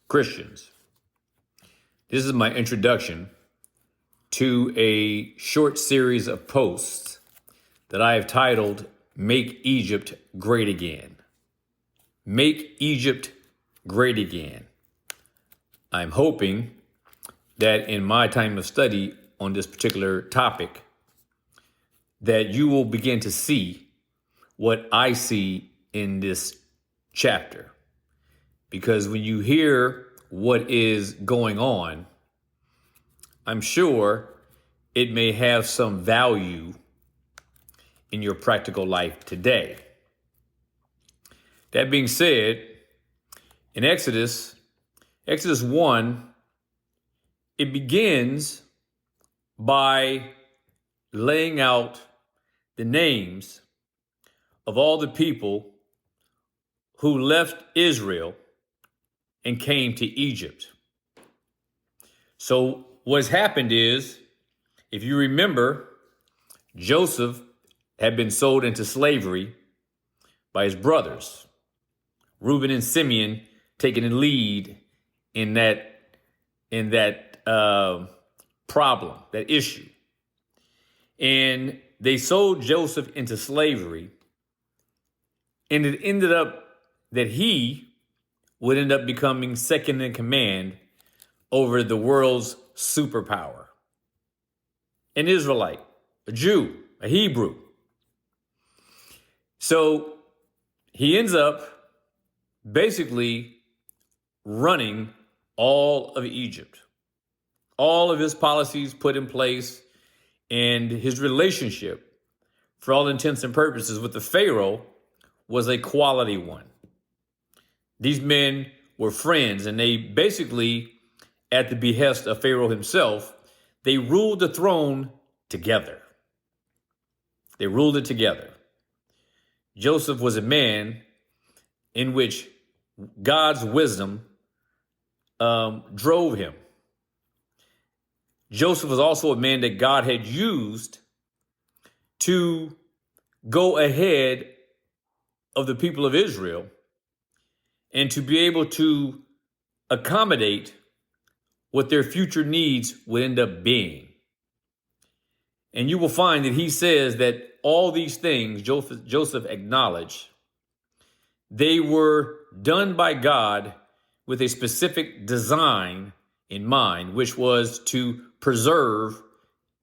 Christians. This is my introduction to a short series of posts that I have titled, Make Egypt Great Again. Make Egypt Great Again. I'm hoping that in my time of study on this particular topic, that you will begin to see what I see in this chapter. Because when you hear what is going on, I'm sure it may have some value in your practical life today. That being said, in Exodus 1, it begins by laying out the names of all the people who left Israel and came to Egypt. So what's happened is, if you remember, Joseph had been sold into slavery by his brothers. Reuben and Simeon taking the lead in that problem, that issue. And they sold Joseph into slavery, and it ended up that he would end up becoming second in command over the world's superpower. An Israelite, a Jew, a Hebrew. So he ends up basically running all of Egypt. All of his policies put in place, and his relationship, for all intents and purposes, with the Pharaoh was a quality one. These men were friends, and they basically, at the behest of Pharaoh himself, they ruled the throne together. They ruled it together. Joseph was a man in which God's wisdom drove him. Joseph was also a man that God had used to go ahead of the people of Israel and to be able to accommodate what their future needs would end up being. And you will find that he says that all these things Joseph acknowledged, they were done by God with a specific design in mind, which was to preserve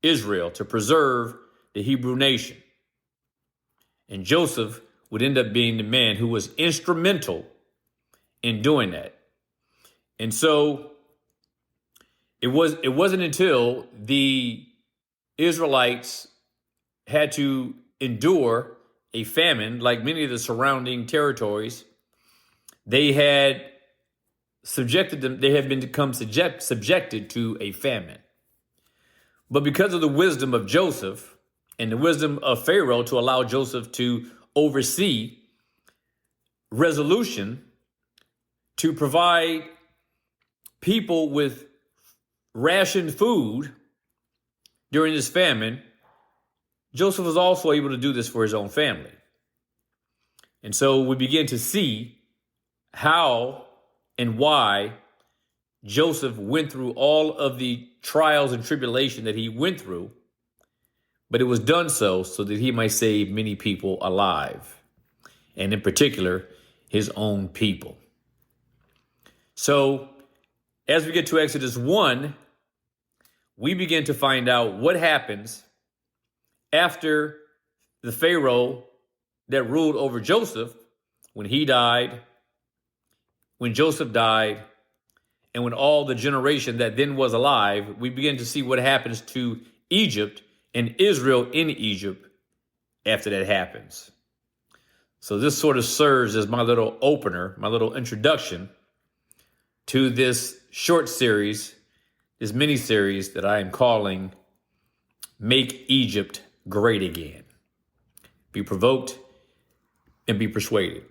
Israel, to preserve the Hebrew nation. And Joseph would end up being the man who was instrumental in doing that. And so it wasn't until the Israelites had to endure a famine, like many of the surrounding territories, they had become subjected to a famine. But because of the wisdom of Joseph and the wisdom of Pharaoh to allow Joseph to oversee resolution, to provide people with rationed food during this famine, Joseph was also able to do this for his own family. And so we begin to see how and why Joseph went through all of the trials and tribulation that he went through, but it was done so that he might save many people alive, and in particular, his own people. So as we get to Exodus 1, we begin to find out what happens after the Pharaoh that ruled over Joseph, when he died, when Joseph died, and when all the generation that then was alive. We begin to see what happens to Egypt and Israel in Egypt after that happens. So this sort of serves as my little opener, my little introduction to this short series, this mini series that I am calling Make Egypt Great Again. Be provoked and be persuaded.